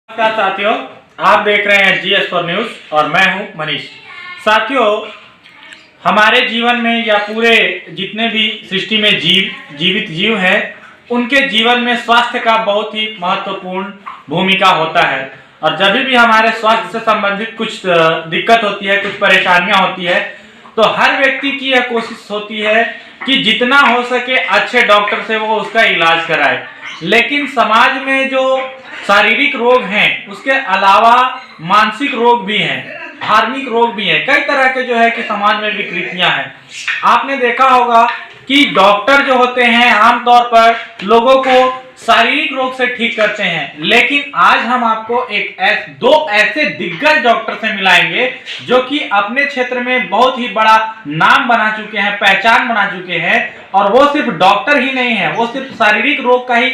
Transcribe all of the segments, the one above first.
नमस्कार साथियों, आप देख रहे हैं GS4 न्यूज और मैं हूं मनीष। साथियों, हमारे जीवन में या पूरे जितने भी सृष्टि में जीवित जीव हैं, उनके जीवन में स्वास्थ्य का बहुत ही महत्वपूर्ण भूमिका होता है। और जब भी हमारे स्वास्थ्य से संबंधित कुछ दिक्कत होती है, कुछ परेशानियां होती है, तो हर व्यक्ति की यह कोशिश होती है कि जितना हो सके अच्छे डॉक्टर से वो उसका इलाज कराए। लेकिन समाज में जो शारीरिक रोग हैं, उसके अलावा मानसिक रोग भी हैं, धार्मिक रोग भी हैं, कई तरह के जो है कि समाज में विकृतियां हैं। आपने देखा होगा कि डॉक्टर जो होते हैं आमतौर पर लोगों को शारीरिक रोग से ठीक करते हैं, लेकिन आज हम आपको दो ऐसे दिग्गज डॉक्टर से मिलाएंगे जो कि अपने क्षेत्र में बहुत ही बड़ा नाम बना चुके हैं, पहचान बना चुके हैं। और वो सिर्फ डॉक्टर ही नहीं है, वो सिर्फ शारीरिक रोग का ही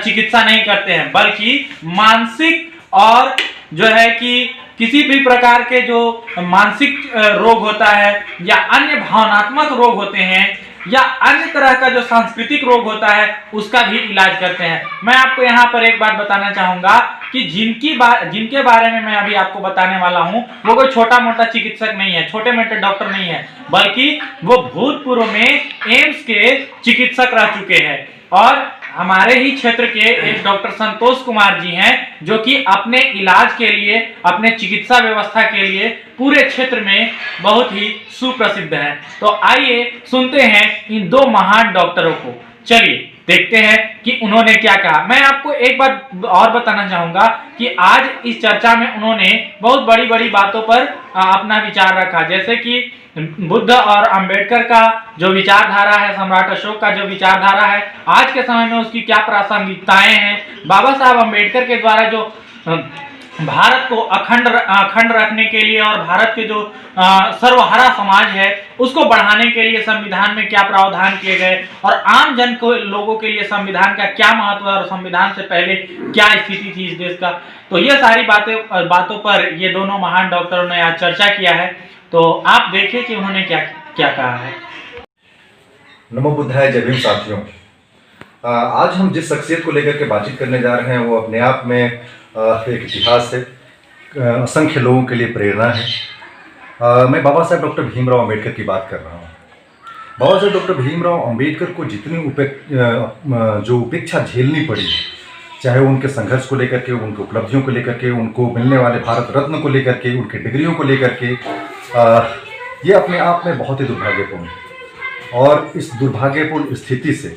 चिकित्सा नहीं करते हैं, बल्कि मानसिक और जो है कि किसी भी प्रकार के जो मानसिक रोग होता है या अन्य भावनात्मक रोग होते हैं या अन्य तरह का जो सांस्कृतिक रोग होता है, उसका भी इलाज करते हैं। मैं आपको यहाँ पर एक बात बताना चाहूंगा कि जिनके बारे में मैं अभी आपको बताने वाला हूँ, वो कोई छोटा मोटा चिकित्सक नहीं है, छोटे मोटे डॉक्टर नहीं है, बल्कि वो भूतपूर्व में एम्स के चिकित्सक रह चुके हैं। और हमारे ही क्षेत्र के एक डॉक्टर संतोष कुमार जी हैं, जो कि अपने इलाज के लिए, अपने चिकित्सा व्यवस्था के लिए पूरे क्षेत्र में बहुत ही सुप्रसिद्ध हैं। तो आइए सुनते हैं इन दो महान डॉक्टरों को। चलिए देखते हैं कि उन्होंने क्या कहा। मैं आपको एक बात और बताना चाहूंगा कि आज इस चर्चा में उन्होंने बहुत बड़ी बड़ी बातों पर अपना विचार रखा, जैसे कि बुद्ध और अंबेडकर का जो विचारधारा है, सम्राट अशोक का जो विचारधारा है, आज के समय में उसकी क्या प्रासंगिकताएं हैं, बाबा साहब अंबेडकर के द्वारा जो भारत को अखंड रखने के लिए और भारत के जो सर्वहारा समाज है उसको बढ़ाने के लिए संविधान में क्या प्रावधान किए गए और आम जन को लोगों के लिए संविधान का क्या महत्व है और संविधान से पहले क्या स्थिति थी इस देश का। तो ये सारी बातों पर ये दोनों महान डॉक्टरों ने आज चर्चा किया है। तो आप देखिए कि उन्होंने क्या क्या कहा है। नमो बुद्धाय, जय भीम। साथियों, आज हम जिस शख्सियत को लेकर के बातचीत करने जा रहे हैं वो अपने आप में एक इतिहास है, असंख्य लोगों के लिए प्रेरणा है। मैं बाबा साहेब डॉक्टर भीमराव अंबेडकर की बात कर रहा हूँ। बाबा साहेब डॉक्टर भीमराव अंबेडकर को जितनी जो उपेक्षा झेलनी पड़ी, चाहे उनके संघर्ष को लेकर के, उनके उपलब्धियों को लेकर के, उनको मिलने वाले भारत रत्न को लेकर के, उनके डिग्रियों को लेकर के, ये अपने आप में बहुत ही दुर्भाग्यपूर्ण है। और इस दुर्भाग्यपूर्ण स्थिति से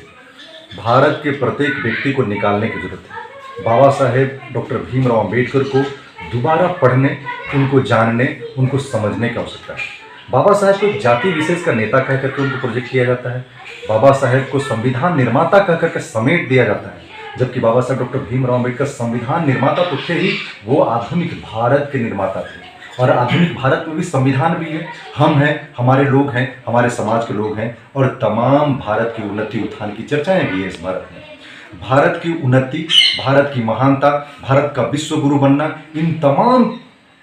भारत के प्रत्येक व्यक्ति को निकालने की जरूरत है। बाबा साहेब डॉक्टर भीमराव अंबेडकर को दोबारा पढ़ने, उनको जानने, उनको समझने की आवश्यकता है। बाबा साहेब को जाति विशेष का नेता कह करके उनको प्रोजेक्ट किया जाता है। बाबा साहेब को संविधान निर्माता कह करके समेट दिया जाता है, जबकि बाबा साहेब डॉक्टर भीमराव अंबेडकर संविधान निर्माता तो थे ही, वो आधुनिक भारत के निर्माता थे। और आधुनिक भारत में भी संविधान भी है, हम हैं, हमारे लोग हैं, हमारे समाज के लोग हैं, और तमाम भारत की उन्नति उत्थान की चर्चाएं भी है इस भारत में। भारत की उन्नति, भारत की महानता, भारत का विश्व गुरु बनना, इन तमाम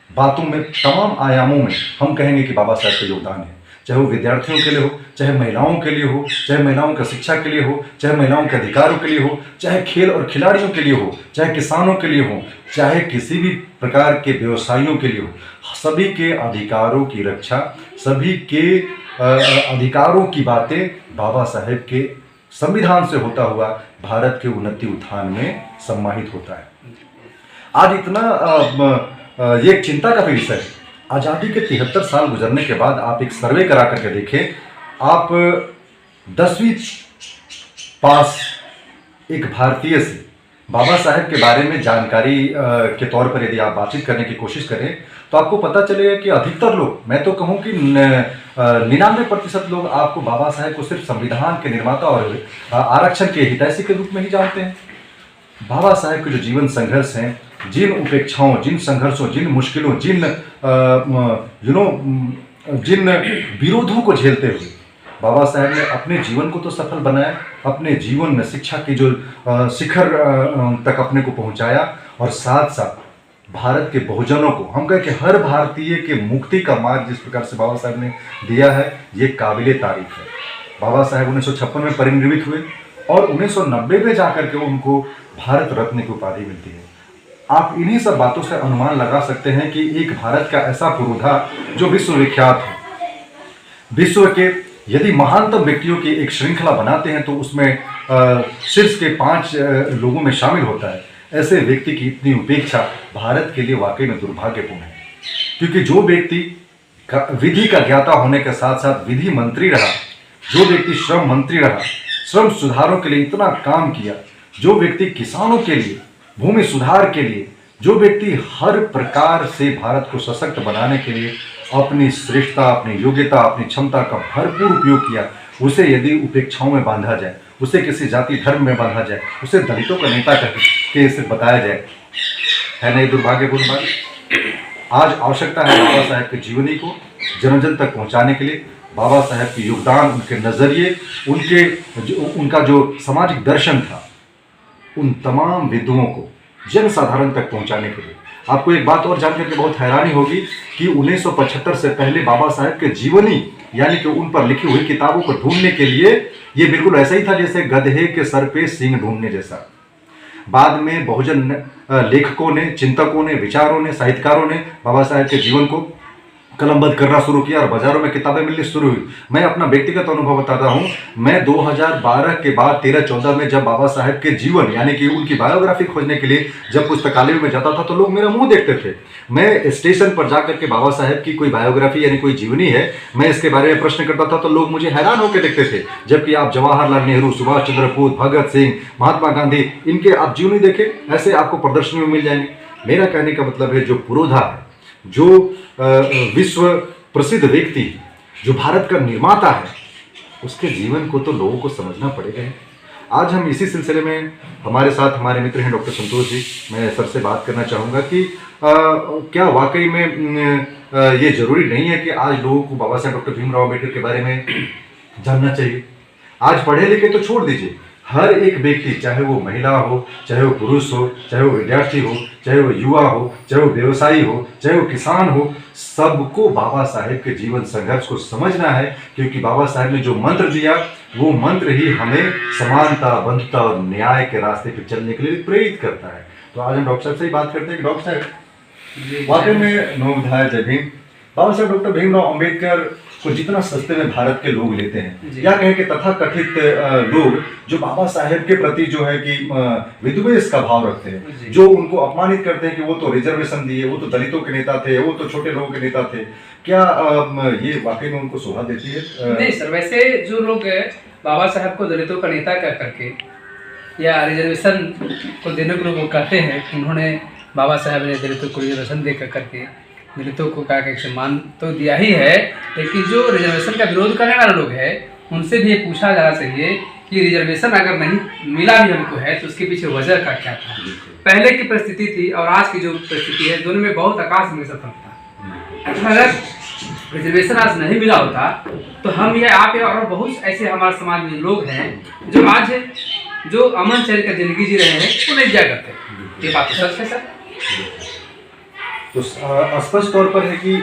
बातों में, तमाम आयामों में हम कहेंगे कि बाबा साहेब का योगदान है। चाहे वो विद्यार्थियों के लिए हो, चाहे महिलाओं के लिए हो, चाहे महिलाओं की शिक्षा के लिए हो, चाहे महिलाओं के अधिकारों के लिए हो, चाहे खेल और खिलाड़ियों के लिए हो, चाहे किसानों के लिए हो, चाहे किसी भी प्रकार के व्यवसायियों के लिए हो, सभी के अधिकारों की रक्षा, सभी के अधिकारों की बातें बाबा साहेब के संविधान से होता हुआ भारत के उन्नति उत्थान में सम्मानित होता है। आज इतना ये एक चिंता का भी विषय है। आज़ादी के 73 साल गुजरने के बाद आप एक सर्वे करा करके देखें, आप 10वीं पास एक भारतीय से बाबा साहेब के बारे में जानकारी के तौर पर यदि आप बातचीत करने की कोशिश करें तो आपको पता चलेगा कि अधिकतर लोग, मैं तो कहूँ कि 99% लोग आपको बाबा साहेब को सिर्फ संविधान के निर्माता और आरक्षण के हितैषी के रूप में ही जानते हैं। बाबा साहेब के जो जीवन संघर्ष हैं, जिन उपेक्षाओं, जिन संघर्षों, जिन मुश्किलों, जिन विरोधों को झेलते हुए बाबा साहेब ने अपने जीवन को तो सफल बनाया, अपने जीवन में शिक्षा की जो शिखर तक अपने को पहुंचाया, और साथ साथ भारत के बहुजनों को, हम कहें कि हर भारतीय के मुक्ति का मार्ग जिस प्रकार से बाबा साहेब ने दिया है, ये काबिले तारीफ है। बाबा साहेब 1956 में परिनिर्मित हुए और 1990 में जाकर के उनको भारत रत्न की उपाधि मिलती है। आप इन्हीं सब बातों से अनुमान लगा सकते हैं कि एक भारत का ऐसा पुरोधा जो विश्वविख्यात है, विश्व के यदि महानतम व्यक्तियों की एक श्रृंखला बनाते हैं तो उसमें शीर्ष के 5 लोगों में शामिल होता है। ऐसे व्यक्ति की इतनी उपेक्षा भारत के लिए वाकई में दुर्भाग्यपूर्ण है, क्योंकि जो व्यक्ति विधि का ज्ञाता होने के साथ साथ विधि मंत्री रहा, जो व्यक्ति श्रम मंत्री रहा, श्रम सुधारों के लिए इतना काम किया, जो व्यक्ति किसानों के लिए, भूमि सुधार के लिए, जो व्यक्ति हर प्रकार से भारत को सशक्त बनाने के लिए अपनी श्रेष्ठता, अपनी योग्यता, अपनी क्षमता का भरपूर उपयोग किया, उसे यदि उपेक्षाओं में बांधा जाए, उसे किसी जाति धर्म में बांधा जाए, उसे दलितों का नेता करके इसे बताया जाए, है नहीं दुर्भाग्यपूर्ण बात। आज आवश्यकता है बाबा साहेब की जीवनी को जन जन तक पहुंचाने के लिए, बाबा साहेब के योगदान, उनके नज़रिए, उनका जो सामाजिक दर्शन था, उन तमाम विद्वानों को जन साधारण तक पहुंचाने के लिए। आपको एक बात और जानकर के बहुत हैरानी होगी कि 1975 से पहले बाबा साहेब के जीवनी यानी कि उन पर लिखी हुई किताबों को ढूंढने के लिए ये बिल्कुल ऐसा ही था जैसे गधे के सर पे सींग ढूंढने जैसा। बाद में बहुजन लेखकों ने, चिंतकों ने, विचारों ने, साहित्यकारों ने बाबा साहेब के जीवन को कलमबद्ध करना शुरू किया और बाजारों में किताबें मिलनी शुरू हुई। मैं अपना व्यक्तिगत अनुभव बताता हूँ। मैं 2012 के बाद 13-14 में जब बाबा साहेब के जीवन यानी कि उनकी बायोग्राफी खोजने के लिए जब पुस्तकालय में जाता था तो लोग मेरा मुंह देखते थे। मैं स्टेशन पर जाकर के बाबा साहेब की कोई बायोग्राफी यानी कोई जीवनी है, मैं इसके बारे में प्रश्न करता था तो लोग मुझे हैरान होकर देखते थे। जबकि आप जवाहरलाल नेहरू, सुभाष चंद्र बोस, भगत सिंह, महात्मा गांधी, इनके आप जीवनी देखें, ऐसे आपको प्रदर्शनी में मिल जाएंगे। मेरा कहने का मतलब है जो पुरोधा है, जो विश्व प्रसिद्ध व्यक्ति, जो भारत का निर्माता है, उसके जीवन को तो लोगों को समझना पड़ेगा। आज हम इसी सिलसिले में हमारे साथ हमारे मित्र हैं डॉक्टर संतोष जी। मैं सर से बात करना चाहूँगा कि क्या वाकई में ये जरूरी नहीं है कि आज लोगों को बाबा साहेब डॉक्टर भीमराव अम्बेडकर के बारे में जानना चाहिए। आज पढ़े लिखे तो छोड़ दीजिए, हर एक व्यक्ति, चाहे वो महिला हो, चाहे वो पुरुष हो, चाहे वो विद्यार्थी हो, चाहे वो युवा हो, चाहे वो व्यवसायी हो, चाहे वो किसान हो, सबको बाबा साहेब के जीवन संघर्ष को समझना है। क्योंकि बाबा साहेब ने जो मंत्र दिया वो मंत्र ही हमें समानता, बंधुता और न्याय के रास्ते पर चलने के लिए प्रेरित करता है। तो आज हम डॉक्टर साहब से ही बात करते हैं कि डॉक्टर साहब, वाकई में नमो बुद्धाय जय भीम, बाबा साहेब डॉक्टर भीमराव अम्बेडकर को जितना सस्ते में भारत के लोग लेते हैं, या कहें कि तथाकथित लोग जो बाबा साहेब के प्रति जो है कि विद्वेष का भाव रखते हैं, जो उनको अपमानित करते हैं कि वो तो रिजर्वेशन दिए, वो तो दलितों के नेता थे, वो तो छोटे लोगों के नेता थे, क्या ये वाकई में उनको शोभा देती है? नहीं सर, वैसे जो लोग बाबा साहब को दलितों का नेता कह करके या रिजर्वेशन को देने के लोग कहते हैं कि उन्होंने बाबा साहब ने दलितों को रिजर्वेशन दे करके दलितों को का सम्मान तो दिया ही है, लेकिन जो रिजर्वेशन का विरोध करने वाले लोग हैं उनसे भी ये पूछा जाना चाहिए कि रिजर्वेशन अगर नहीं मिला भी हमको है तो उसके पीछे वजह का क्या था। पहले की परिस्थिति थी और आज की जो परिस्थिति है, दोनों में बहुत आकाश में फर्क था। अगर रिजर्वेशन आज नहीं मिला होता तो हम ये आप और बहुत ऐसे हमारे समाज में लोग हैं जो आज जो अमन चैन का जिंदगी जी रहे हैं वो नहीं जिया करते। ये बात तो सच है सर। तो स्पष्ट तौर पर है कि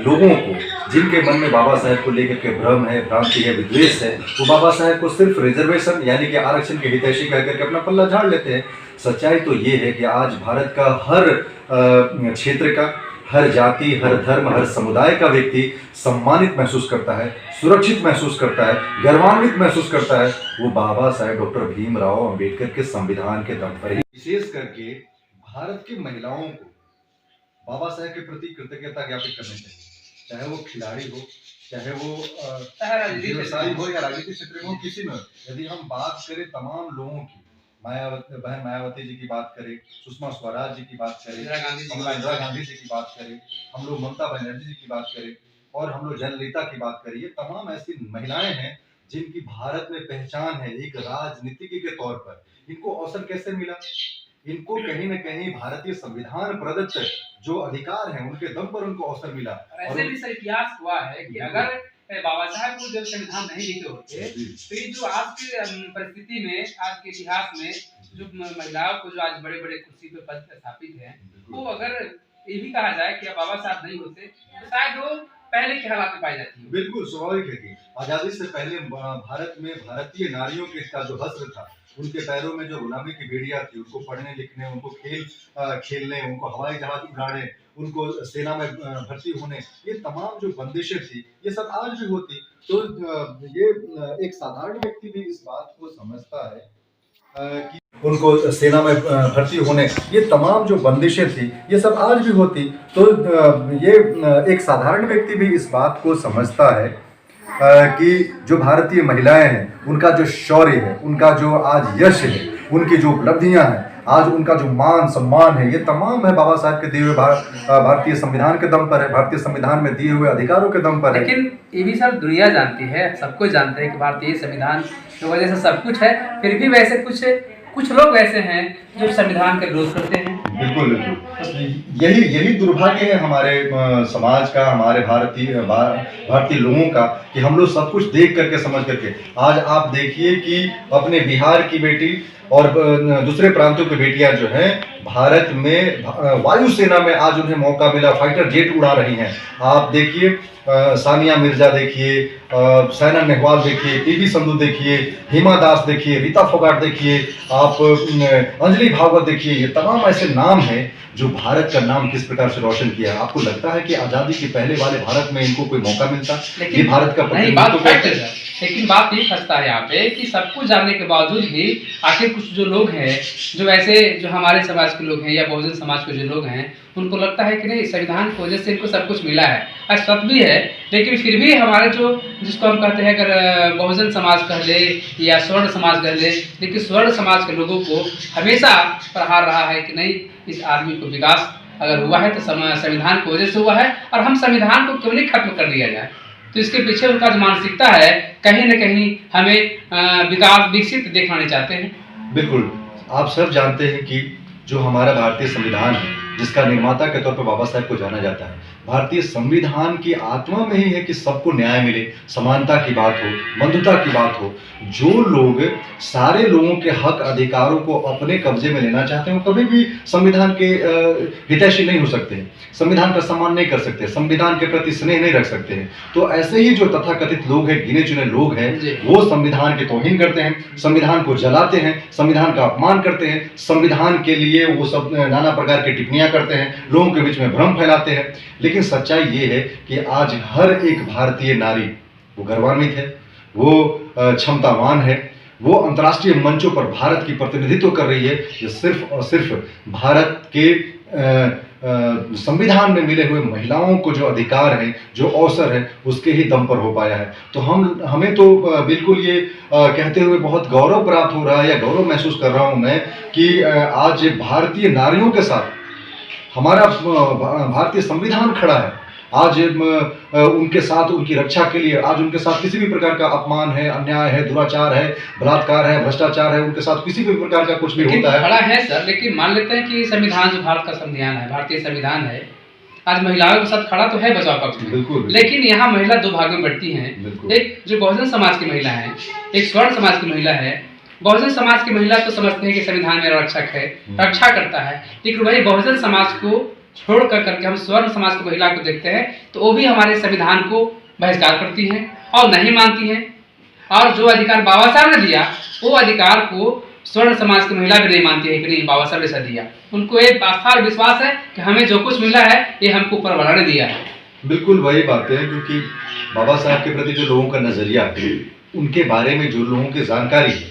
लोगों को, जिनके मन में बाबा साहेब को लेकर के भ्रम है, भ्रांति है, विद्वेष है, वो बाबा साहेब को सिर्फ रिजर्वेशन यानी कि आरक्षण के हितैषी कह करके अपना पल्ला झाड़ लेते हैं। सच्चाई तो ये है कि आज भारत का हर क्षेत्र का, हर जाति, हर धर्म, हर समुदाय का व्यक्ति सम्मानित महसूस करता है, सुरक्षित महसूस करता है, गर्वान्वित महसूस करता है, वो बाबा साहेब डॉक्टर भीमराव अम्बेडकर के संविधान के दम पर ही। विशेष करके भारत की महिलाओं को बाबा साहेब के प्रति कृतज्ञता ज्ञापित करनी चाहिए, चाहे वो खिलाड़ी हो, चाहे वो व्यवसायी हो या राजनीतिक क्षेत्र में हो, किसी में। यदि हम बात करें तमाम लोगों की, बहन मायावती जी की बात करें, सुषमा स्वराज जी की बात करें, इंदिरा गांधी जी की बात करें, हम लोग ममता बनर्जी जी की बात करें और हम लोग जयललिता की बात करें, ये तमाम ऐसी महिलाएं हैं जिनकी भारत में पहचान है एक राजनीतिज्ञ के तौर पर। इनको अवसर कैसे मिला? इनको कहीं न कहीं भारतीय संविधान प्रदत्त जो अधिकार हैं उनके दम पर उनको अवसर मिला। ऐसे भी सर इतिहास हुआ है कि अगर बाबा साहब को जब संविधान नहीं लिखे होते तो ये जो आज की परिस्थिति में, आज के इतिहास में जो महिलाओं को जो आज बड़े बड़े कुर्सी पे पद स्थापित है, वो अगर ये भी कहा जाए कि बाबा साहब नहीं होते तो शायद वो पहले के हालात में पाई जाती है। बिल्कुल स्वाभाविक है कि आजादी से पहले भारत में भारतीय नारियों के का जो हश्र था उनके पैरों में जो गुलामी की बेड़ियां थी, उनको पढ़ने लिखने, उनको खेलने, उनको हवाई जहाज उड़ाने, उनको सेना में भर्ती होने, ये तमाम जो बंदिशें थी, ये सब आज भी होती। तो ये एक साधारण व्यक्ति भी इस बात को समझता है कि उनको सेना में भर्ती होने, ये तमाम जो बंदिशें थी, ये सब आज भी होती। तो ये एक साधारण व्यक्ति भी इस बात को समझता है कि जो भारतीय महिलाएं हैं, उनका जो शौर्य है, उनका जो आज यश है, उनकी जो उपलब्धियां हैं, आज उनका जो मान सम्मान है, ये तमाम है बाबा साहब के दिए हुए भारतीय संविधान के दम पर है, भारतीय संविधान में दिए हुए अधिकारों के दम पर है। लेकिन ये भी सब दुनिया जानती है, सबको जानते हैं कि भारतीय संविधान की वजह से सब कुछ है, फिर भी वैसे कुछ लोग ऐसे हैं जो संविधान का विरोध करते हैं। बिल्कुल बिल्कुल, यही दुर्भाग्य है हमारे समाज का, हमारे भारतीय लोगों का, कि हम लोग सब कुछ देख करके समझ करके, आज आप देखिए कि अपने बिहार की बेटी और दूसरे प्रांतों की बेटियां जो हैं, भारत में वायुसेना में आज उन्हें मौका मिला, फाइटर जेट उड़ा रही हैं। आप देखिए सानिया मिर्जा देखिए, साइना नेहवाल देखिए, पीवी संधू देखिए, हिमा दास देखिए, रीता फोगाट देखिए, आप अंजलि भागवत देखिए, ये तमाम ऐसे नाम हैं जो भारत का नाम किस प्रकार से रोशन किया है। आपको लगता है कि आज़ादी के पहले वाले भारत में इनको कोई मौका मिलता? ये भारत का प्रतिनिधित्व करते हैं। लेकिन बात ये फंसता है यहाँ पे कि सब कुछ जानने के बावजूद भी आखिर कुछ जो लोग हैं, जो ऐसे जो हमारे समाज के लोग हैं या बहुजन समाज के जो लोग हैं, उनको लगता है कि नहीं, संविधान की वजह से इनको सब कुछ मिला है। आज सब भी है, लेकिन फिर भी हमारे जो जिसको हम कहते हैं, अगर बहुजन समाज कह ले या स्वर्ण समाज कह ले, लेकिन स्वर्ण समाज के लोगों को हमेशा प्रहार रहा है कि नहीं, इस आदमी को विकास अगर हुआ है तो संविधान की वजह से हुआ है, और हम संविधान को क्यों नहीं खत्म कर दिया जाए। तो इसके पीछे उनका जो मानसिकता है, कहीं न कहीं हमें विकसित दिखाने चाहते हैं। बिल्कुल, आप सब जानते हैं कि जो हमारा भारतीय संविधान है, जिसका निर्माता के तौर पर बाबा साहब को जाना जाता है, भारतीय संविधान की आत्मा में ही है कि सबको न्याय मिले, समानता की बात हो, बंधुता की बात हो। जो लोग सारे लोगों के हक अधिकारों को अपने कब्जे में लेना चाहते हैं, वो कभी भी संविधान के हितैषी नहीं हो सकते हैं, संविधान का सम्मान नहीं कर सकते, संविधान के प्रति स्नेह नहीं रख सकते हैं। तो ऐसे ही जो तथाकथित लोग हैं, गिने चुने लोग हैं, वो संविधान की तौहीन करते हैं, संविधान को जलाते हैं, संविधान का अपमान करते हैं, संविधान के लिए वो सब नाना प्रकार की टिप्पणियां करते हैं, लोगों के बीच में भ्रम फैलाते हैं। लेकिन सच्चाई ये है कि आज हर एक भारतीय नारी वो गौरवान्वित है, वो क्षमतावान है, वो अंतर्राष्ट्रीय मंचों पर भारत की प्रतिनिधित्व कर रही है। ये सिर्फ और सिर्फ भारत के संविधान में मिले हुए महिलाओं को जो अधिकार है, जो अवसर है, उसके ही दम पर हो पाया है। तो हमें तो बिल्कुल ये कहते हुए बहुत गौरव प्राप्त हो रहा है, या गौरव महसूस कर रहा हूँ मैं कि आज भारतीय नारियों के साथ हमारा भारतीय संविधान खड़ा है। आज उनके साथ, उनकी रक्षा के लिए, आज उनके साथ किसी भी प्रकार का अपमान है, अन्याय है, दुराचार है, बलात्कार है, भ्रष्टाचार है, उनके साथ किसी भी प्रकार का कुछ भी होता है, खड़ा है सर। लेकिन मान लेते हैं कि संविधान जो भारत का संविधान है, भारतीय संविधान है, आज महिलाओं के साथ खड़ा तो है बचाव पक्ष में। बिल्कुल। लेकिन यहाँ महिला दो भाग में बढ़ती हैं। एक जो बहुजन समाज की महिला है, एक स्वर्ण समाज की महिला है। बहुजन समाज की महिला तो समझते हैं कि संविधान मेरा रक्षक है, रक्षा करता है, लेकिन वही बहुजन समाज को छोड़ कर करके हम स्वर्ण समाज की महिला को देखते हैं, तो वो भी हमारे संविधान को बहिष्कार करती हैं और नहीं मानती हैं। और जो अधिकार बाबा साहब ने दिया, वो अधिकार को स्वर्ण समाज की महिला भी नहीं मानती है कि नहीं, बाबा साहब ने ऐसा दिया। उनको एक आस्था और विश्वास है कि हमें जो कुछ मिला है, ये हमको ऊपर वाला ने दिया है। बिल्कुल वही बात है, क्योंकि बाबा साहब के प्रति जो लोगों का नजरिया है, उनके बारे में जो लोगों की जानकारी है,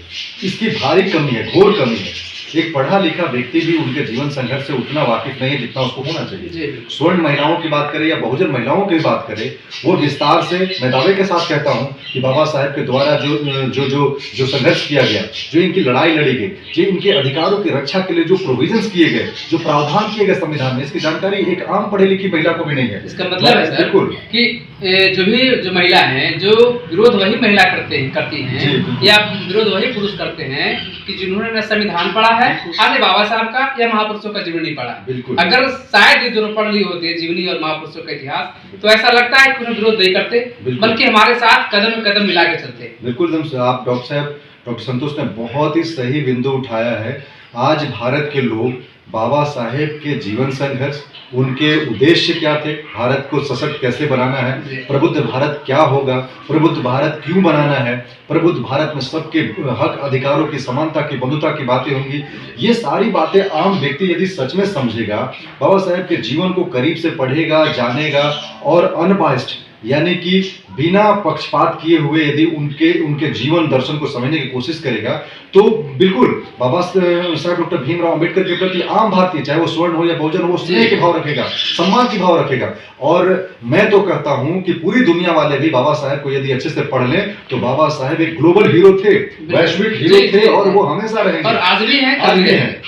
इसकी भारी कमी है, घोर कमी है। एक पढ़ा लिखा व्यक्ति भी उनके जीवन संघर्ष से उतना वाकिफ नहीं है जितना उसको होना चाहिए। स्वर्ण महिलाओं की बात करें या बहुजन महिलाओं की बात करें, वो विस्तार से मैं दावे के साथ कहता हूं कि बाबा साहब के द्वारा जो संघर्ष किया गया, जो इनकी लड़ाई लड़ी गई, जो इनके अधिकारों की रक्षा के लिए जो प्रोविजंस किए गए, जो प्रावधान किए गए संविधान में, इसकी जानकारी एक आम पढ़ी लिखी महिला को भी नहीं है। इसका मतलब है सर कि जो महिला है, जो विरोध वही महिला करती हैं या विरोध वही पुरुष करते हैं कि जिन्होंने न संविधान पढ़ा है, आगे बाबा साहब का या महापुरुषों का जीवन नहीं पढ़ा। बिल्कुल। अगर शायद ये दोनों पढ़ लिए होते, जीवनी और महापुरुषों का इतिहास, तो ऐसा लगता है कि उन्हें विरोध नहीं करते, बल्कि हमारे साथ कदम कदम मिला के चलते। बिल्कुल, आप डॉक्टर संतोष ने बहुत ही सही बिंदु उठाया है। आज भारत के लोग बाबा साहेब के जीवन संघर्ष, उनके उद्देश्य क्या थे, भारत को सशक्त कैसे बनाना है, प्रबुद्ध भारत क्या होगा, प्रबुद्ध भारत क्यों बनाना है, प्रबुद्ध भारत में सबके हक अधिकारों की समानता की बंधुता की बातें होंगी। ये सारी बातें आम व्यक्ति यदि सच में समझेगा, बाबा साहेब के जीवन को करीब से पढ़ेगा, जानेगा और अनबाइस्ड यानी कि बिना पक्षपात किए हुए यदि उनके जीवन दर्शन को समझने की कोशिश करेगा, तो बिल्कुल बाबा साहब डॉक्टर भीमराव अंबेडकर के प्रति आम भारतीय, चाहे वो स्वर्ण हो या बहुजन हो, वो स्नेह के भाव रखेगा, सम्मान के भाव रखेगा। और मैं तो कहता हूं कि पूरी दुनिया वाले भी बाबा साहेब को यदि अच्छे से पढ़ लें तो बाबा साहेब एक ग्लोबल हीरो थे, वैश्विक हीरो थे और वो हमेशा रहेंगे और आज भी हैं, आज भी हैं।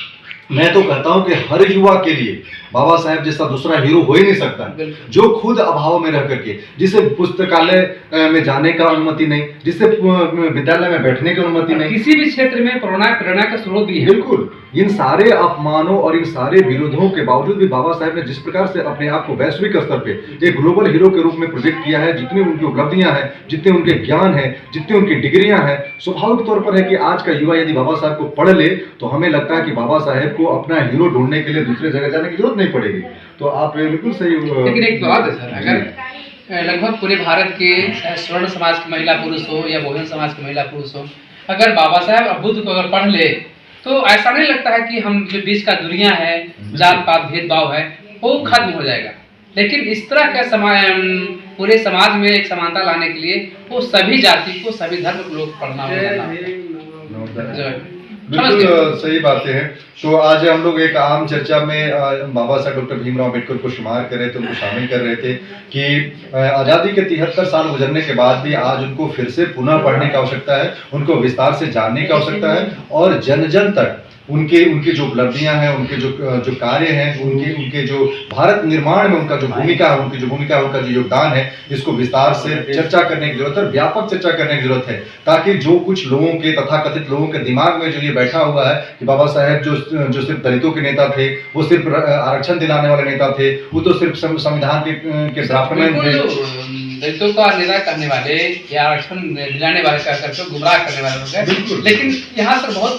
मैं तो कहता हूं कि हर युवा के लिए बाबा साहेब जैसा दूसरा हीरो हो ही नहीं सकता, जो खुद अभाव में रह करके, जिसे पुस्तकालय में जाने का अनुमति नहीं, जिसे विद्यालय में बैठने की अनुमति नहीं, किसी भी क्षेत्र में प्रेरणा का स्रोत भी है। बिल्कुल इन सारे अपमानों और इन सारे विरोधों के बावजूद भी बाबा साहेब ने जिस प्रकार से अपने आप को वैश्विक स्तर पे एक ग्लोबल हीरो के रूप में प्रोजेक्ट किया है, जितनी उनकी उपलब्धियां हैं, जितने उनके ज्ञान है, जितनी उनकी डिग्रियां हैं, स्वाभाविक तौर पर है कि आज का युवा यदि बाबा साहब को पढ़ ले तो हमें लगता है कि बाबा साहेब को अपना हीरो ढूंढने के लिए दूसरे जगह जाने की जरूरत नहीं पड़ेगी। तो आप बिल्कुल सही। लेकिन एक बात है सर, अगर लगभग पूरे भारत के स्वर्ण समाज की महिला पुरुष हो या बहुजन समाज की महिला पुरुष हो, अगर बाबा साहेब और बुद्ध को अगर पढ़ ले तो ऐसा नहीं लगता है कि हम जो बीच का दुनिया है, जात पात भेदभाव है, वो खत्म हो जाएगा। लेकिन इस तरह का पूरे समाज में एक समानता लाने के लिए वो सभी जाति को, सभी धर्म को लोग पढ़ना होगा। बिल्कुल सही बातें हैं। तो आज हम लोग एक आम चर्चा में बाबा साहब डॉक्टर भीमराव अम्बेडकर को शुमार कर रहे थे, उनको शामिल कर रहे थे कि आज़ादी के 73 साल गुजरने के बाद भी आज उनको फिर से पुनः पढ़ने की आवश्यकता है, उनको विस्तार से जानने की आवश्यकता है और जन जन तक उनकी जो उपलब्धियां हैं, उनके जो कार्य हैं, उनके जो भारत निर्माण में उनका जो भूमिका है, उनकी जो भूमिका है, उनका जो योगदान है, इसको विस्तार से चर्चा करने की जरूरत है, व्यापक चर्चा करने की जरूरत है, ताकि जो कुछ लोगों के तथाकथित लोगों के दिमाग में जो ये बैठा हुआ है कि बाबा साहेब जो सिर्फ दलितों के नेता थे, वो सिर्फ आरक्षण दिलाने वाले नेता थे, वो तो सिर्फ संविधान के ड्राफ्टमैन थे, दलितों का निंदा करने वाले या आरक्षण दिलाने वाले कर करके गुमराह करने वाले लोग हैं। लेकिन यहाँ पर बहुत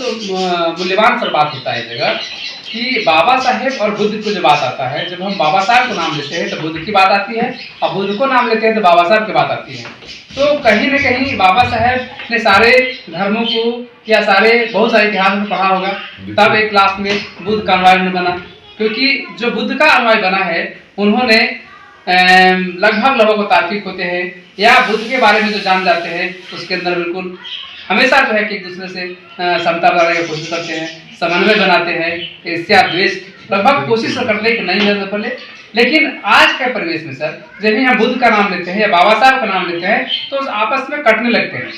मूल्यवान सर बात होता है इस जगह कि बाबा साहेब और बुद्ध को जो बात आता है, जब हम बाबा साहब को नाम लेते हैं तो बुद्ध की बात आती है, और बुद्ध को नाम लेते हैं तो बाबा साहब की बात आती है। तो कहीं न कहीं बाबा साहेब ने सारे धर्मों को या बहुत सारे इतिहास में पढ़ा होगा, तब एक क्लास में बुद्ध का अनुयायी बना, क्योंकि जो बुद्ध का अनुयायी बना है उन्होंने लगभग तार्किक होते हैं या बुद्ध के बारे में जो जान जाते हैं उसके अंदर बिल्कुल हमेशा जो है कि एक दूसरे से समता बनाने की कोशिश करते हैं, समन्वय बनाते हैं, ईर्ष्या द्वेष लगभग कोशिश करते हैं कि नहीं रहने पड़े। लेकिन आज के परिवेश में सर, जब भी हम बुद्ध का नाम लेते हैं या बाबा साहब का नाम लेते हैं तो आपस में कटने लगते हैं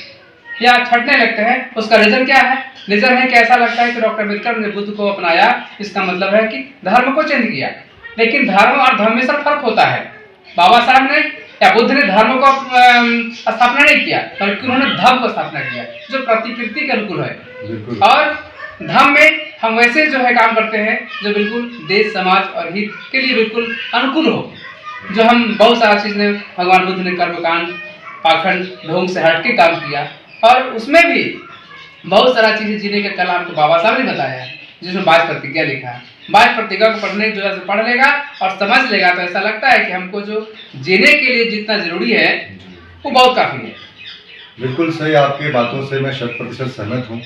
या छटने लगते हैं। उसका रीजन क्या है? रीजन है कि ऐसा लगता है कि डॉक्टर अम्बेडकर ने बुद्ध को अपनाया, इसका मतलब है कि धर्म को चेंज किया। लेकिन धर्म और धर्म में सर फर्क होता है। बाबा साहब ने या बुद्ध ने धर्म को स्थापना नहीं किया, बल्कि उन्होंने धर्म को स्थापना किया जो प्रतिकृति के अनुकूल है। और धर्म में हम वैसे जो है काम करते हैं जो बिल्कुल देश समाज और हित के लिए बिल्कुल अनुकूल हो। जो हम बहुत सारा चीज़ ने भगवान बुद्ध ने कर्मकांड पाखंड ढोंग से हट के काम किया, और उसमें भी बहुत सारा चीज़ें जीने का कला हमको बाबा साहब ने बताया है, जिसमें 22 प्रतिज्ञा लिखा है। 22 प्रतिज्ञा को पढ़ने जो है पढ़ लेगा और समझ लेगा तो ऐसा लगता है कि हमको जो जीने के लिए जितना जरूरी है वो बहुत काफ़ी है। बिल्कुल सही, आपकी बातों से मैं 100% सहमत हूँ।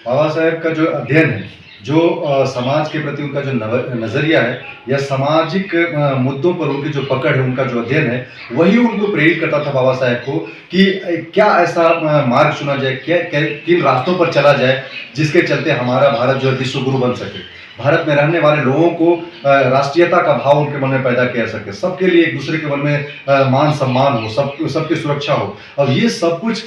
बाबा साहेब का जो अध्ययन है, जो समाज के प्रति उनका जो नज़रिया है या सामाजिक मुद्दों पर उनकी जो पकड़ है, उनका जो अध्ययन है, वही उनको प्रेरित करता था बाबा साहेब को कि क्या ऐसा मार्ग चुना जाए, किन रास्तों पर चला जाए जिसके चलते हमारा भारत जो है विश्व गुरु बन सके, भारत में रहने वाले लोगों को राष्ट्रीयता का भाव उनके मन में पैदा किया सके, सबके लिए एक दूसरे के मन में मान सम्मान हो, सबकी सुरक्षा हो। अब ये सब कुछ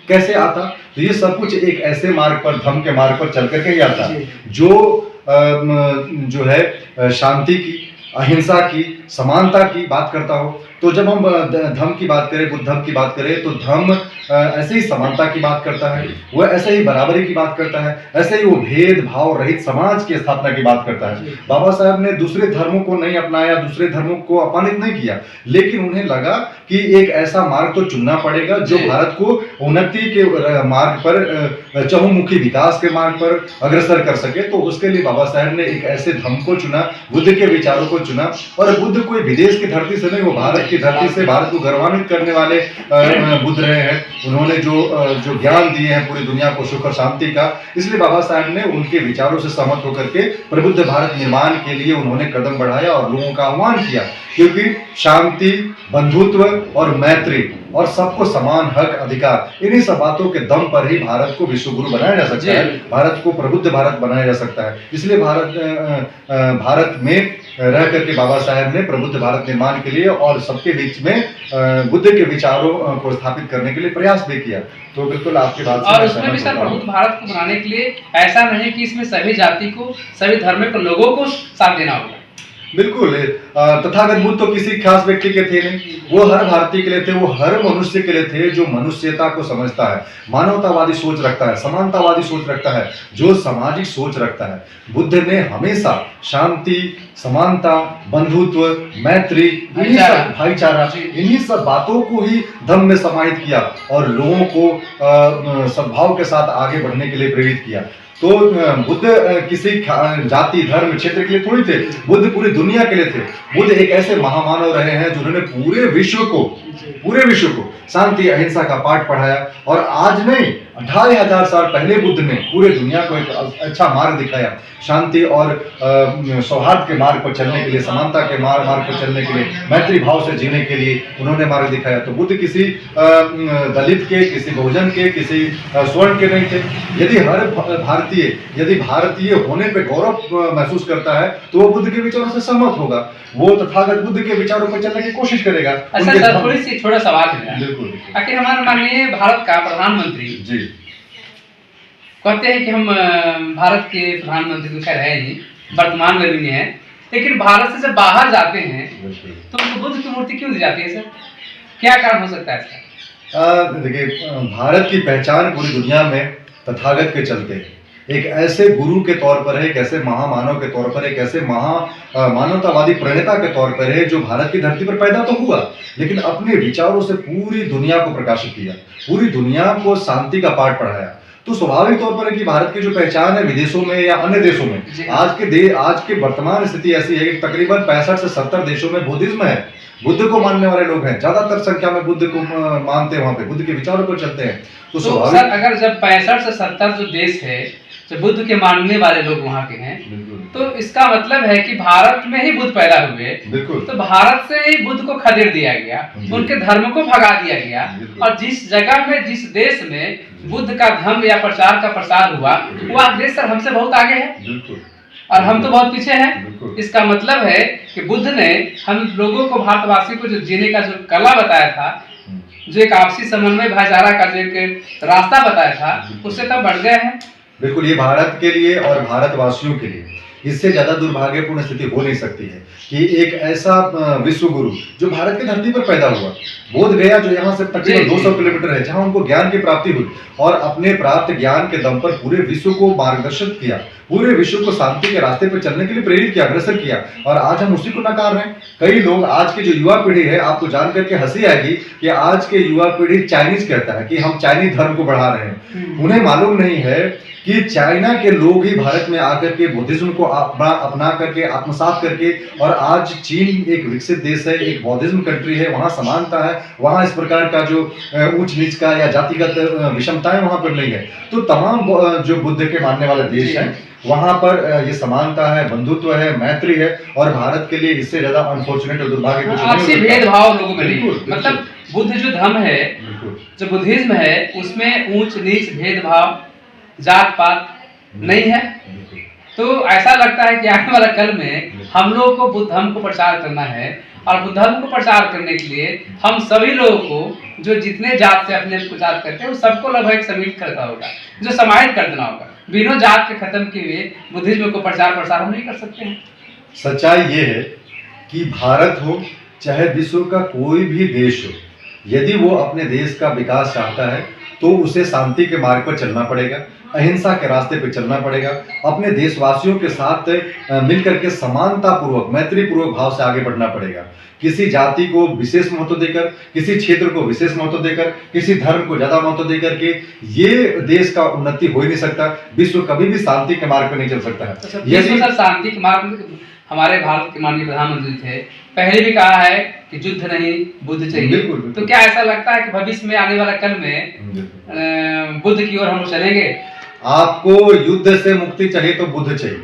कैसे आता? तो ये सब कुछ एक ऐसे मार्ग पर, धर्म के मार्ग पर चल करके ही आता जो है शांति की, अहिंसा की, समानता की बात करता हो, तो जब हम धम्म की बात करें, बुद्ध धम्म की बात करें, तो धम्म ऐसे ही समानता की बात करता है, वह ऐसे ही बराबरी की बात करता है, ऐसे ही वो भेदभाव रहित समाज की स्थापना की बात करता है। बाबा साहब ने दूसरे धर्मों को नहीं अपनाया, दूसरे धर्मों को अपमानित नहीं किया, लेकिन उन्हें लगा कि एक ऐसा मार्ग तो चुनना पड़ेगा जो भारत को उन्नति के मार्ग पर, चहुमुखी विकास के मार्ग पर अग्रसर कर सके। तो उसके लिए बाबा साहब ने एक ऐसे धर्म को चुना, बुद्ध के विचारों को चुना। और बुद्ध कोई विदेश की धरती से नहीं, वो भारत की धरती से भारत को गौरवान्वित करने वाले बुद्ध रहे हैं। उन्होंने जो ज्ञान दिए हैं पूरी दुनिया को सुख और शांति का, इसलिए बाबा साहब ने उनके विचारों से सहमत होकर के प्रबुद्ध भारत निर्माण के लिए उन्होंने कदम बढ़ाया और लोगों का आह्वान किया, क्योंकि शांति, बंधुत्व और मैत्री और सबको समान हक, अधिकार, इन्हीं सब बातों के दम पर ही भारत को विश्व गुरु बनाया जा सकता है, भारत को प्रबुद्ध भारत बनाया जा सकता है। इसलिए भारत में रह करके बाबा साहब ने प्रबुद्ध भारत निर्माण के लिए और सबके बीच में बुद्ध के विचारों को स्थापित करने के लिए प्रयास भी किया। तो बिल्कुल आपकी बात और उसमें भी सर प्रबुद्ध भारत को बनाने के लिए ऐसा नहीं कि इसमें सभी जाति को, सभी धर्म के लोगों को साथ देना होगा। बिल्कुल, तथागत बुद्ध तो किसी खास व्यक्ति के थे नहीं, वो हर भारतीय के लिए थे, वो हर मनुष्य के लिए थे जो मनुष्यता को समझता है, मानवतावादी सोच रखता है, समानतावादी सोच रखता है, जो सामाजिक सोच रखता है। बुद्ध ने हमेशा शांति, समानता, बंधुत्व, मैत्री, भाईचारा, इन्हीं सब बातों को ही धम्म में समाहित किया और लोगों को सद्भाव के साथ आगे बढ़ने के लिए प्रेरित किया। तो बुद्ध किसी जाति, धर्म, क्षेत्र के लिए थोड़ी थे, बुद्ध पूरी दुनिया के लिए थे। बुद्ध एक ऐसे महामानव रहे हैं जिन्होंने पूरे विश्व को शांति, अहिंसा का पाठ पढ़ाया। और आज नहीं, 2500 साल पहले बुद्ध ने पूरे दुनिया को एक अच्छा मार्ग दिखाया, शांति और सौहार्द के मार्ग पर चलने के लिए, समानता के मार्ग पर चलने के लिए, मैत्री भाव से जीने के लिए उन्होंने मार्ग दिखाया। तो बुद्ध किसी दलित के, किसी बहुजन के, किसी स्वर्ण के नहीं थे। यदि हर भारतीय होने पे गौरव महसूस करता है तो वो बुद्ध के विचारों से सहमत होगा, वो तथागत बुद्ध के विचारों पर चलने की कोशिश करेगा। थोड़ा सवाल है। बिल्कुल। आखिर हमारे माननीय भारत का प्रधानमंत्री जी कहते हैं कि हम भारत के प्रधानमंत्री तो खैर है नहीं, वर्तमान में भी नहीं है, लेकिन भारत से जब बाहर जाते हैं तो उनको बुद्ध की मूर्ति क्यों दी जाती है सर? क्या कारण हो सकता है इसका? देखिए, भारत की पहचान पूरी दुनिया में तथागत के चलते एक ऐसे गुरु के तौर पर है, एक ऐसे महामानव के तौर पर, एक ऐसे मानवतावादी प्रणेता के तौर पर है, जो भारत की धरती पर पैदा तो हुआ लेकिन अपने विचारों से पूरी दुनिया को प्रकाशित किया, पूरी दुनिया को शांति का पाठ पढ़ाया। तो स्वाभाविक तौर पर है कि भारत की जो पहचान है विदेशों में या अन्य देशों में, आज के वर्तमान स्थिति ऐसी है कि तकरीबन 65 से 70 देशों में बुद्धिज्म है, बुद्ध को मानने वाले लोग हैं, ज्यादातर संख्या में बुद्ध को मानते हैं, वहां पे बुद्ध के विचारों को चलते हैं। तो सर अगर जब 65 से 70 जो देश है जो बुद्ध के मानने वाले लोग वहाँ के हैं, तो इसका मतलब है कि भारत में ही बुद्ध पैदा हुए, तो भारत से ही बुद्ध को खदेड़ दिया गया, उनके धर्म को भगा दिया गया, और जिस जगह में, जिस देश में बुद्ध का धर्म या प्रचार का प्रसार हुआ, वह देश सर हमसे बहुत आगे है और हम तो बहुत पीछे हैं। इसका मतलब है कि बुद्ध ने हम लोगों को, भारतवासी को जो जीने का जो कला बताया था, जो एक आपसी समन्वय, भाईचारा का जो एक रास्ता बताया था, उससे तब बढ़ गए हैं। बिल्कुल, ये भारत के लिए और भारतवासियों के लिए इससे ज्यादा दुर्भाग्यपूर्ण स्थिति हो नहीं सकती है कि एक ऐसा विश्व गुरु जो भारत की धरती पर पैदा हुआ, बोध गया जो यहाँ से तकरीबन 200 किलोमीटर है, जहाँ उनको ज्ञान की प्राप्ति हुई और अपने प्राप्त ज्ञान के दम पर पूरे विश्व को मार्गदर्शित किया, पूरे विश्व को शांति के रास्ते पर चलने के लिए प्रेरित किया, अग्रसर किया, और आज हम उसी को नकार रहे हैं। कई लोग, आज की जो युवा पीढ़ी है, आपको जान करके हंसी आएगी कि आज के युवा पीढ़ी चाइनीज कहता है कि हम चाइनीज धर्म को बढ़ा रहे हैं। उन्हें मालूम नहीं है कि चाइना के लोग ही भारत में आकर के बुद्धिज्म को अपना करके, आत्मसात करके, और आज चीन एक विकसित देश है, एक बौद्धिज्म कंट्री है, वहाँ समानता है, वहाँ इस प्रकार का जो ऊंच नीच का या जातिगत विषमताएं वहाँ पर नहीं है। तो तमाम जो बुद्ध के मानने वाले देश हैं, वहाँ पर ये समानता है, बंधुत्व है, मैत्री है, और भारत के लिए इससे ज्यादा अनफॉर्चुनेट और दुर्भाग्य कुछ आपसी भेदभाव लोगों में नहीं। मतलब बुद्ध जो धर्म है, जो बुद्धिज्म है, उसमें ऊंच नीच, भेदभाव, जात पात नहीं है। तो ऐसा लगता है कि आने वाला कल में हम लोग को बुद्ध धर्म को प्रचार करना है, और बुद्ध धर्म को प्रचार करने के लिए हम सभी लोगों को, जो जितने जात से अपने को जात करते हैं, वो सबको लगभग सम्मिलित करना होगा, जो समाहित कर देना होगा। बिना जात के खत्म किए बुद्धिज्म को प्रचार प्रसार हम नहीं कर सकते हैं। सच्चाई ये है कि भारत हो चाहे विश्व का कोई भी देश हो, यदि वो अपने देश का विकास चाहता है तो उसे शांति के मार्ग पर चलना पड़ेगा, अहिंसा के रास्ते पर चलना पड़ेगा, अपने देशवासियों के साथ मिलकर के समानतापूर्वक मैत्रीपूर्वक भाव से आगे बढ़ना पड़ेगा। किसी जाति को विशेष महत्व देकर, किसी क्षेत्र को विशेष महत्व देकर, किसी धर्म को ज़्यादा महत्व देकर के ये देश का उन्नति हो ही नहीं सकता। विश्व कभी भी शांति के मार्ग पर नहीं चल सकता है। यदि शांति के मार्ग में हमारे भारत के माननीय प्रधानमंत्री थे, पहले भी कहा है कि युद्ध नहीं बुद्ध चाहिए। बिल्कुल, बिल्कुल। तो क्या ऐसा लगता है कि भविष्य में आने वाला कल में बुद्ध की ओर हम लोग चलेंगे? आपको युद्ध से मुक्ति चाहिए तो बुद्ध चाहिए।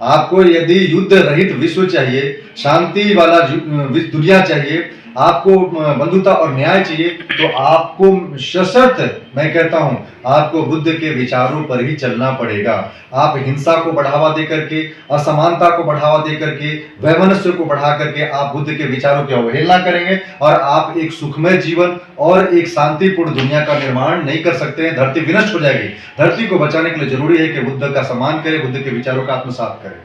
आपको यदि युद्ध रहित विश्व चाहिए, शांति वाला दुनिया चाहिए, आपको बंधुता और न्याय चाहिए, तो आपको सशर्त मैं कहता हूं आपको बुद्ध के विचारों पर ही चलना पड़ेगा। आप हिंसा को बढ़ावा देकर के, असमानता को बढ़ावा देकर के, वैमनस्य को बढ़ा करके आप बुद्ध के विचारों की अवहेलना करेंगे और आप एक सुखमय जीवन और एक शांतिपूर्ण दुनिया का निर्माण नहीं कर सकते हैं। धरती विनष्ट हो जाएगी। धरती को बचाने के लिए जरूरी है कि बुद्ध का सम्मान करें, बुद्ध के विचारों का आत्मसात करें।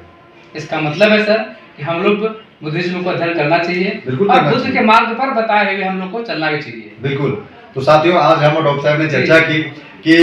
इसका मतलब है सर कि हम लोग बुद्धिज्म को अध्ययन करना चाहिए बिल्कुल, और बुद्ध के मार्ग पर बताए हुए हम लोग को चलना भी चाहिए। बिल्कुल। तो साथियों, आज हम और डॉक्टर साहब ने चर्चा की कि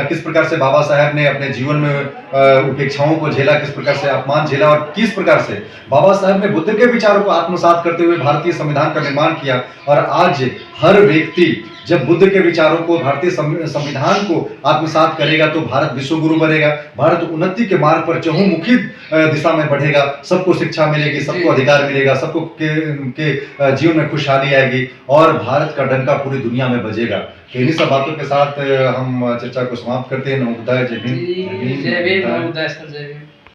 किस प्रकार से बाबा साहब ने अपने जीवन में उपेक्षाओं को झेला, किस प्रकार से अपमान झेला और किस प्रकार से बाबा साहब ने बुद्ध के विचारों को आत्मसात करते हुए भारतीय संविधान का निर्माण किया। और आज हर व्यक्ति जब बुद्ध के विचारों को, भारतीय संविधान को आत्मसात करेगा तो भारत विश्व गुरु बनेगा, भारत उन्नति के मार्ग पर चहुमुखी दिशा में बढ़ेगा, सबको शिक्षा मिलेगी, सबको अधिकार मिलेगा, सबको के जीवन में खुशहाली आएगी और भारत का डंका पूरी दुनिया में बजेगा। तो इन्हीं सब बातों के साथ हम चर्चा को समाप्त करते हैं। नमो बुद्धाय, जय भीम। जय भीम, नमो बुद्धाय सर, जय भीम।